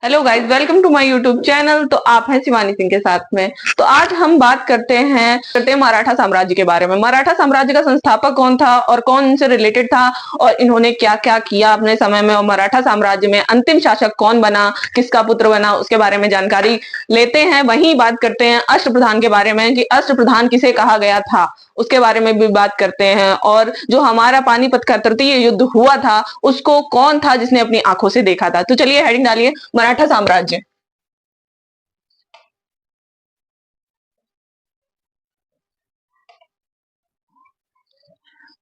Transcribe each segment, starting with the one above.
Hello guys, welcome to my YouTube channel. तो आप हैं शिवानी सिंह के साथ में। तो आज हम बात करते हैं मराठा साम्राज्य के बारे में। मराठा साम्राज्य का संस्थापक कौन था और कौन इनसे रिलेटेड था और इन्होंने क्या क्या किया अपने समय में, और मराठा साम्राज्य में अंतिम शासक कौन बना, किसका पुत्र बना, उसके बारे में जानकारी लेते हैं। वहीं बात करते हैं अष्टप्रधान के बारे में कि अष्टप्रधान किसे कहा गया था, उसके बारे में भी बात करते हैं। और जो हमारा पानीपत का तृतीय युद्ध हुआ था उसको कौन था जिसने अपनी आंखों से देखा था। तो चलिए हेडिंग डालिए, मराठा साम्राज्य।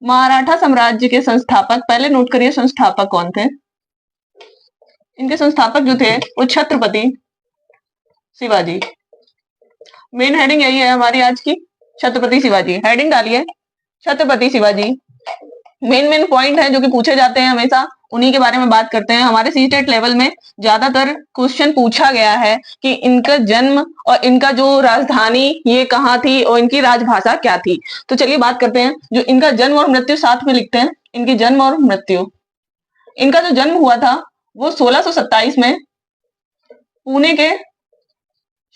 मराठा साम्राज्य के संस्थापक, पहले नोट करिए संस्थापक कौन थे। इनके संस्थापक जो थे वो छत्रपति शिवाजी। मेन हेडिंग यही है हमारी आज की, छत्रपति शिवाजी। हेडिंग डालिए Chhatrapati Shivaji. Main main point है जो कि पूछे जाते हैं हमेशा, उन्हीं के बारे में बात करते हैं। हमारे सी टेट लेवल में ज्यादातर क्वेश्चन पूछा गया है कि इनका जन्म और इनका जो राजधानी ये कहाँ थी और इनकी राजभाषा क्या थी। तो चलिए बात करते हैं। जो इनका जन्म और मृत्यु साथ में लिखते हैं, इनकी जन्म और मृत्यु। इनका जो जन्म हुआ था वो 1627 में पुणे के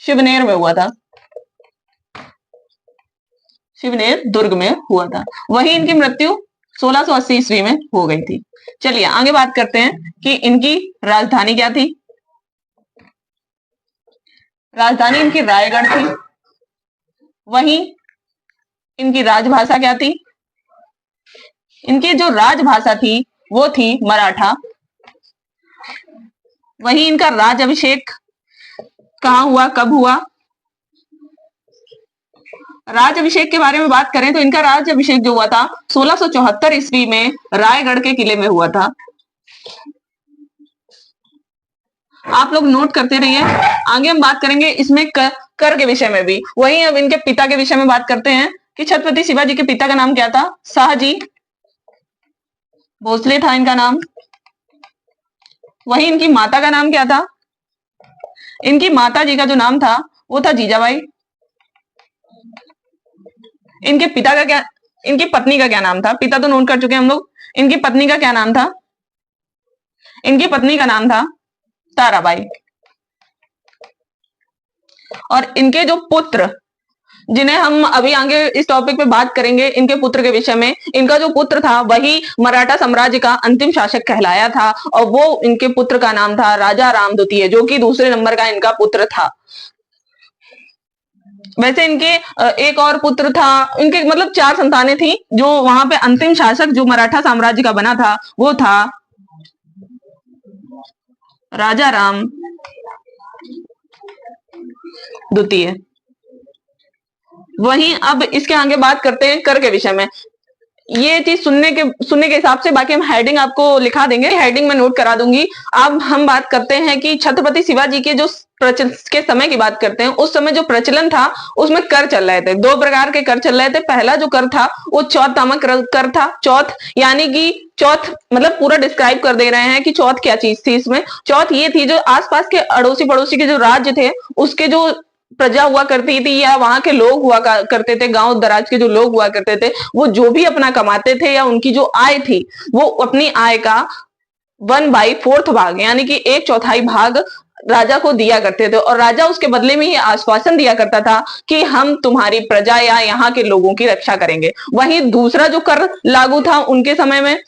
शिवनेर में हुआ था। शिवनेर दुर्ग में हुआ था। वहीं इनकी मृत्यु 1680 ईस्वी में हो गई थी। चलिए आगे बात करते हैं कि इनकी राजधानी क्या थी। राजधानी इनकी रायगढ़ थी। वहीं इनकी राजभाषा क्या थी। इनकी जो राजभाषा थी वो थी मराठा। वहीं इनका राज अभिषेक कहाँ हुआ, कब हुआ। राज अभिषेक के बारे में बात करें तो इनका राज अभिषेक जो हुआ था 1674 ईस्वी में रायगढ़ के किले में हुआ था। आप लोग नोट करते रहिए। आगे हम बात करेंगे इसमें कर के विषय में भी। वहीं अब इनके पिता के विषय में बात करते हैं कि छत्रपति शिवाजी के पिता का नाम क्या था। शाहजी भोसले था इनका नाम। वहीं इनकी माता का नाम क्या था। इनकी माता जी का जो नाम था वो था जीजाबाई। इनके पिता का क्या, इनकी पत्नी का क्या नाम था। पिता तो नोट कर चुके हैं हम लोग। इनकी पत्नी का क्या नाम था। इनकी पत्नी का नाम था ताराबाई। और इनके जो पुत्र, जिन्हें हम अभी आगे इस टॉपिक पे बात करेंगे, इनके पुत्र के विषय में। इनका जो पुत्र था वही मराठा साम्राज्य का अंतिम शासक कहलाया था और वो इनके पुत्र का नाम था राजा राम द्वितीय, जो कि दूसरे नंबर का इनका पुत्र था। वैसे इनके एक और पुत्र था। इनके मतलब चार संतानें थी। जो वहां पे अंतिम शासक जो मराठा साम्राज्य का बना था वो था राजा राम द्वितीय। वहीं अब इसके आगे बात करते हैं कर के विषय में। ये चीज सुनने के हिसाब से, बाकी हम हेडिंग आपको लिखा देंगे, हेडिंग में नोट करा दूंगी। अब हम बात करते हैं कि छत्रपति शिवाजी के जो के समय की बात करते हैं। उस समय जो प्रचलन था उसमें कर चल रहे थे, दो प्रकार के कर चल रहे थे। पहला जो कर था वो चौथ नामक कर था। चौथ यानी कि चौथ मतलब पूरा डिस्क्राइब कर दे रहे हैं कि चौथ क्या चीज थी। इसमें चौथ ये थी जो आसपास के अड़ोसी पड़ोसी के जो राज्य थे उसके जो प्रजा हुआ करती थी या वहां के लोग हुआ करते थे, गांव दराज के जो लोग हुआ करते थे, वो जो भी अपना कमाते थे या उनकी जो आय थी वो अपनी आय का 1/4 भाग यानी कि एक चौथाई भाग राजा को दिया करते थे। और राजा उसके बदले में ये आश्वासन दिया करता था कि हम तुम्हारी प्रजा या यहाँ के लोगों की रक्षा करेंगे। वहीं दूसरा जो कर लागू था उनके समय में,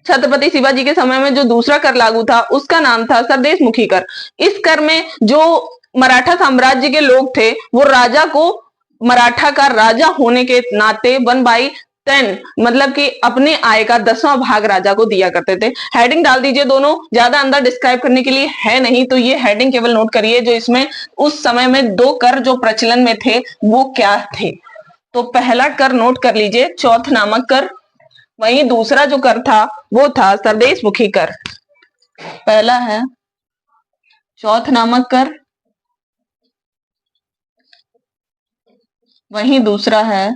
छत्रपति शिवाजी के समय में जो दूसरा कर लागू था उसका नाम था सरदेशमुखी कर। इस कर में जो मराठा साम्राज्य के लोग थे वो राजा को मराठा का राजा होने के नाते 1/10 मतलब कि अपने आय का 10वां भाग राजा को दिया करते थे। हेडिंग डाल दीजिए, दोनों ज्यादा अंदर डिस्क्राइब करने के लिए है नहीं, तो ये हेडिंग केवल नोट करिए जो इसमें उस समय में दो कर जो प्रचलन में थे वो क्या थे। तो पहला कर नोट कर लीजिए, चौथ नामक कर। वहीं दूसरा जो कर था वो था सरदेशमुखी कर। पहला है चौथ नामक कर, वहीं दूसरा है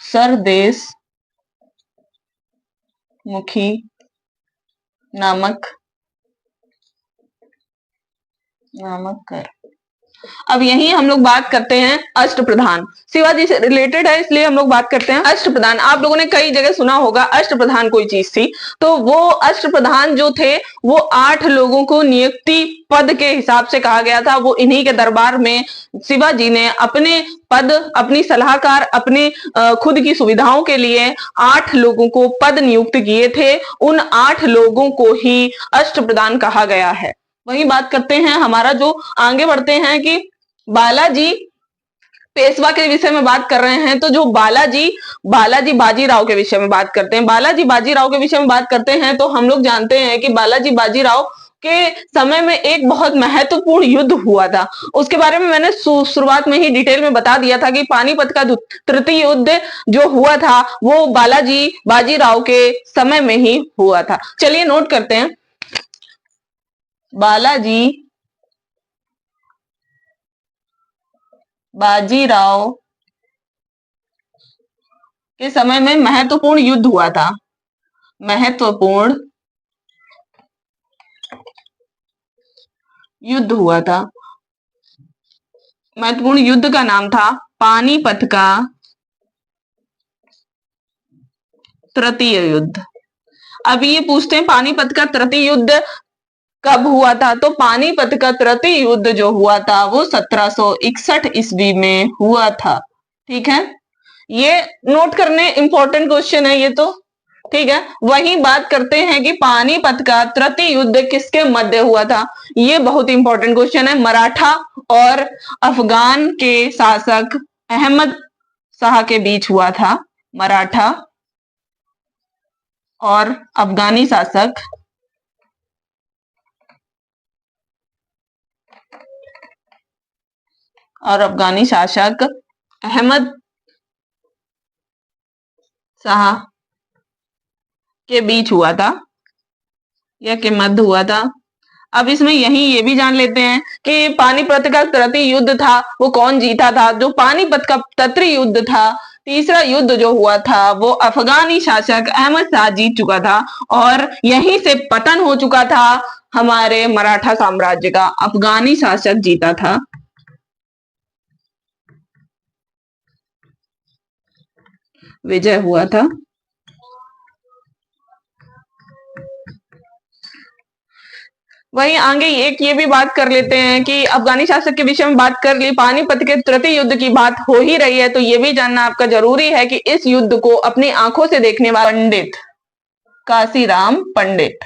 सरदेश मुखी नामक नामक कर। अब यही हम लोग बात करते हैं अष्टप्रधान। शिवाजी से रिलेटेड है इसलिए हम लोग बात करते हैं अष्टप्रधान। आप लोगों ने कई जगह सुना होगा अष्टप्रधान कोई चीज थी, तो वो अष्टप्रधान जो थे वो 8 लोगों को नियुक्ति पद के हिसाब से कहा गया था। वो इन्हीं के दरबार में शिवाजी ने अपने पद, अपनी सलाहकार, अपने खुद की सुविधाओं के लिए 8 लोगों को पद नियुक्त किए थे। उन 8 लोगों को ही अष्टप्रधान कहा गया है। वही बात करते हैं, हमारा जो आगे बढ़ते हैं कि बालाजी पेशवा के विषय में बात कर रहे हैं, तो जो बालाजी बाजीराव के विषय में बात करते हैं। बालाजी बाजीराव के विषय में बात करते हैं तो हम लोग जानते हैं कि बालाजी बाजीराव के समय में एक बहुत महत्वपूर्ण युद्ध हुआ था। उसके बारे में मैंने शुरुआत में ही डिटेल में बता दिया था कि पानीपत का तृतीय युद्ध जो हुआ था वो बालाजी बाजीराव के समय में ही हुआ था। चलिए नोट करते हैं। बालाजी बाजीराव के समय में महत्वपूर्ण युद्ध हुआ था। महत्वपूर्ण युद्ध हुआ था। महत्वपूर्ण युद्ध का नाम था पानीपत का तृतीय युद्ध। अब ये पूछते हैं पानीपत का तृतीय युद्ध कब हुआ था, तो पानीपत का तृतीय युद्ध जो हुआ था वो 1761 ईस्वी में हुआ था। ठीक है, ये नोट करने इंपॉर्टेंट क्वेश्चन है ये तो। ठीक है, वही बात करते हैं कि पानीपत का तृतीय युद्ध किसके मध्य हुआ था। ये बहुत इंपॉर्टेंट क्वेश्चन है। मराठा और अफगान के शासक अहमद शाह के बीच हुआ था। मराठा और अफगानी शासक अहमद शाह के बीच हुआ था या के मध्य हुआ था। अब इसमें ये भी जान लेते हैं कि पानीपत का तृतीय युद्ध था वो कौन जीता था। जो पानीपत का तृतीय युद्ध था, तीसरा युद्ध जो हुआ था वो अफगानी शासक अहमद शाह जीत चुका था और यहीं से पतन हो चुका था हमारे मराठा साम्राज्य का। अफगानी शासक जीता था। विजय हुआ था। वहीं आगे एक ये भी बात कर लेते हैं कि अफगानी शासक के विषय में बात कर ली, पानीपत के तृतीय युद्ध की बात हो ही रही है तो ये भी जानना आपका जरूरी है कि इस युद्ध को अपनी आंखों से देखने वाले पंडित काशीराम पंडित,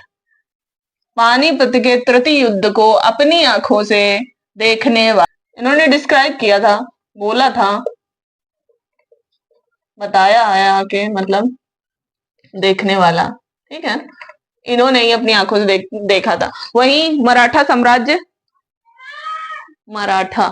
पानीपत के तृतीय युद्ध को अपनी आंखों से देखने वाले, इन्होंने डिस्क्राइब किया था, बोला था, बताया है आके, मतलब देखने वाला। ठीक है, इन्होंने ही अपनी आंखों से देखा था। वहीं मराठा साम्राज्य, मराठा